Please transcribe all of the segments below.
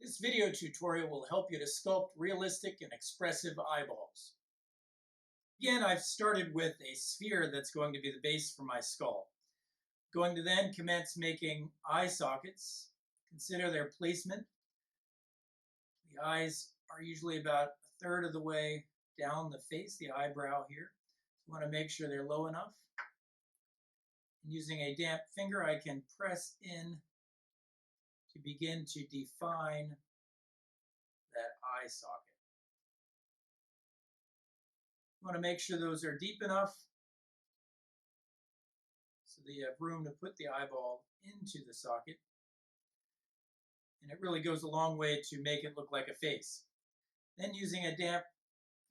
This video tutorial will help you to sculpt realistic and expressive eyeballs. Again, I've started with a sphere that's going to be the base for my skull. Going to then commence making eye sockets. Consider their placement. The eyes are usually about a third of the way down the face, the eyebrow here. You want to make sure they're low enough. And using a damp finger, I can press in to begin to define that eye socket. You want to make sure those are deep enough so that you have room to put the eyeball into the socket. And it really goes a long way to make it look like a face. Then using a damp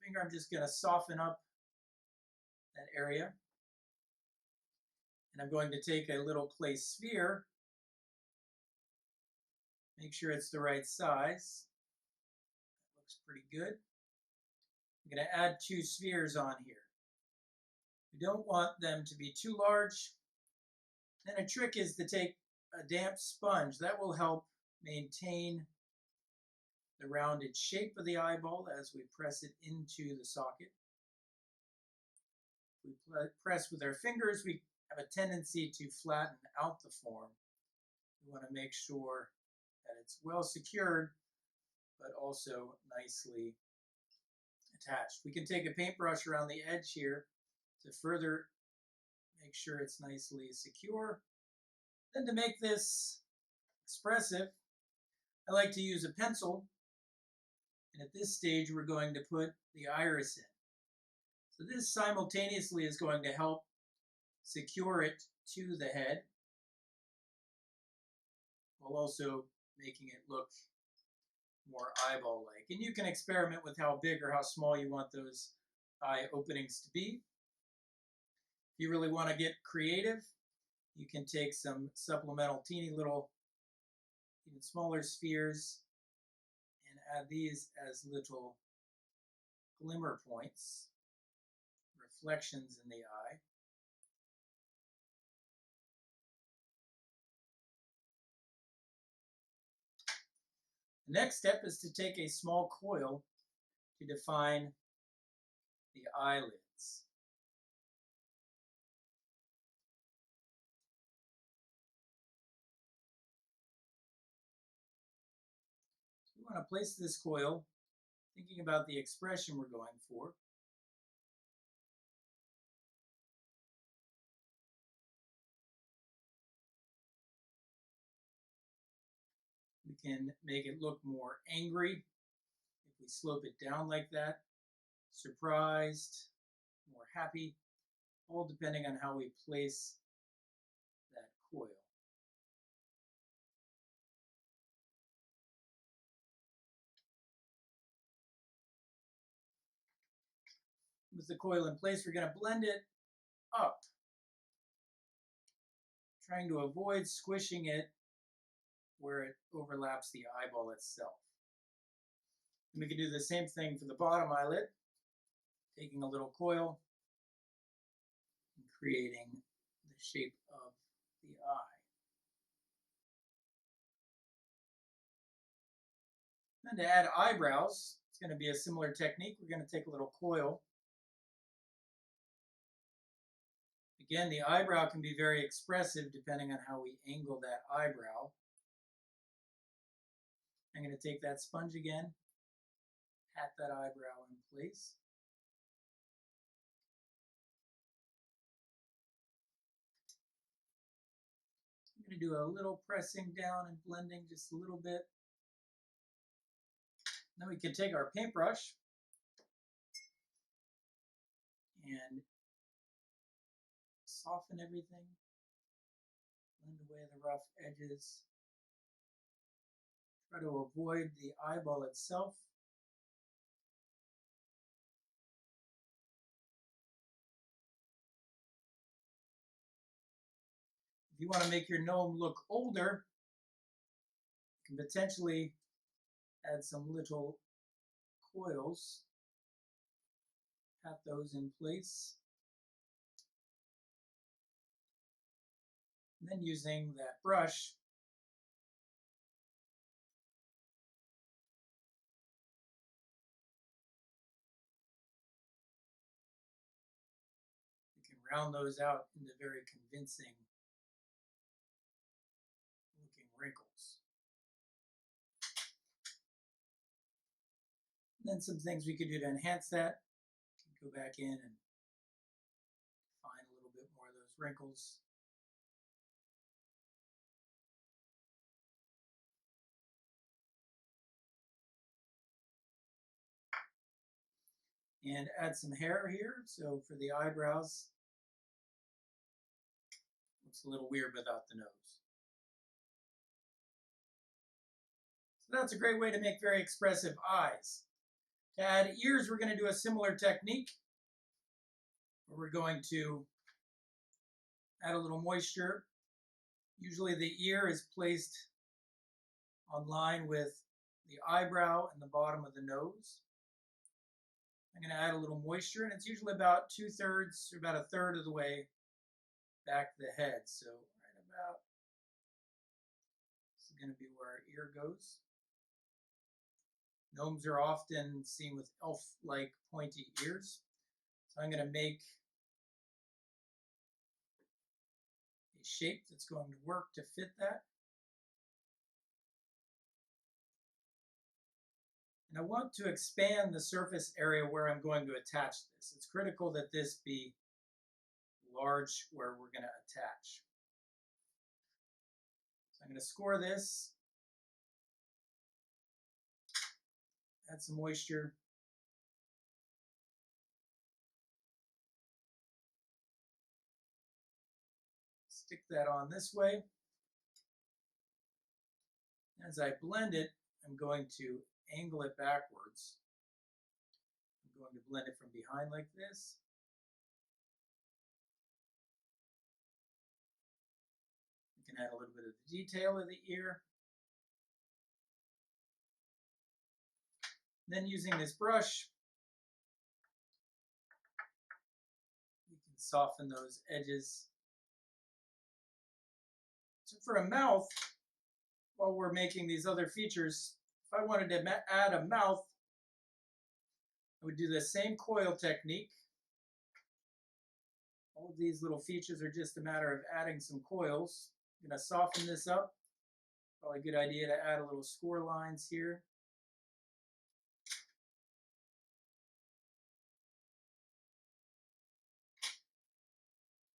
finger, I'm just going to soften up that area. And I'm going to take a little clay sphere, make sure it's the right size. That looks pretty good. I'm going to add 2 spheres on here. We don't want them to be too large. Then a trick is to take a damp sponge. That will help maintain the rounded shape of the eyeball as we press it into the socket. If we press with our fingers, we have a tendency to flatten out the form. We want to make sure that it's well secured, but also nicely attached. We can take a paintbrush around the edge here to further make sure it's nicely secure. Then to make this expressive, I like to use a pencil, and at this stage we're going to put the iris in. So this simultaneously is going to help secure it to the head, while also making it look more eyeball-like. And you can experiment with how big or how small you want those eye openings to be. If you really want to get creative, you can take some supplemental teeny little, even smaller spheres and add these as little glimmer points, reflections in the eye. The next step is to take a small coil to define the eyelids. So we want to place this coil thinking about the expression we're going for. We can make it look more angry if we slope it down like that, surprised, more happy, all depending on how we place that coil. With the coil in place, we're going to blend it up, trying to avoid squishing it where it overlaps the eyeball itself. And we can do the same thing for the bottom eyelid, taking a little coil and creating the shape of the eye. Then to add eyebrows, it's going to be a similar technique. We're going to take a little coil. Again, the eyebrow can be very expressive depending on how we angle that eyebrow. I'm going to take that sponge again, pat that eyebrow in place. I'm going to do a little pressing down and blending just a little bit. Then we can take our paintbrush and soften everything, blend away the rough edges. Try to avoid the eyeball itself. If you want to make your gnome look older, you can potentially add some little coils, pat those in place. And then using that brush, round those out into very convincing looking wrinkles. And then some things we could do to enhance that. Go back in and find a little bit more of those wrinkles. And add some hair here. So for the eyebrows, looks a little weird without the nose. So that's a great way to make very expressive eyes. To add ears, we're going to do a similar technique where we're going to add a little moisture. Usually the ear is placed on line with the eyebrow and the bottom of the nose. I'm going to add a little moisture, and it's usually about 2/3 or about 1/3 of the way back to the head. So right about, this is going to be where our ear goes. Gnomes are often seen with elf-like pointy ears. So I'm going to make a shape that's going to work to fit that. And I want to expand the surface area where I'm going to attach this. It's critical that this be large where we're going to attach. So I'm going to score this, add some moisture. Stick that on this way. As I blend it, I'm going to angle it backwards. I'm going to blend it from behind like this. You can add a little bit of the detail of the ear. Then using this brush, you can soften those edges. So for a mouth, while we're making these other features, if I wanted to add a mouth, I would do the same coil technique. All of these little features are just a matter of adding some coils. I'm going to soften this up. Probably a good idea to add a little score lines here.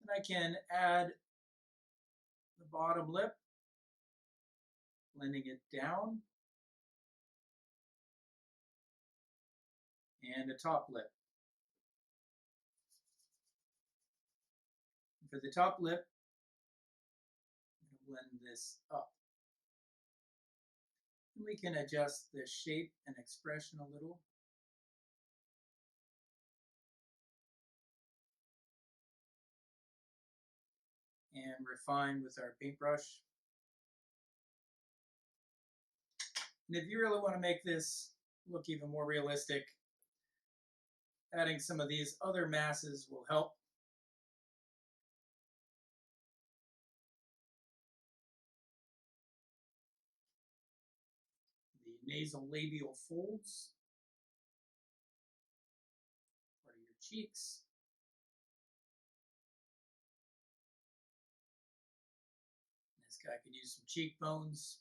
And I can add the bottom lip, blending it down, and a top lip. And for the top lip, I'm going to blend this up. And we can adjust the shape and expression a little. And refine with our paintbrush. And if you really want to make this look even more realistic, adding some of these other masses will help. The nasal labial folds, part of your cheeks. This guy could use some cheekbones.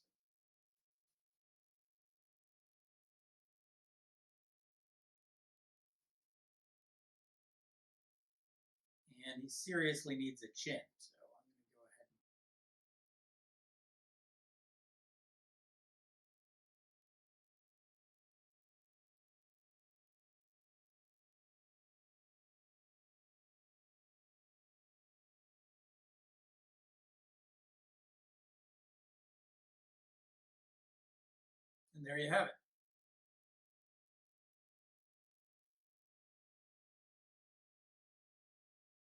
And he seriously needs a chin, so I'm going to go ahead and and there you have it.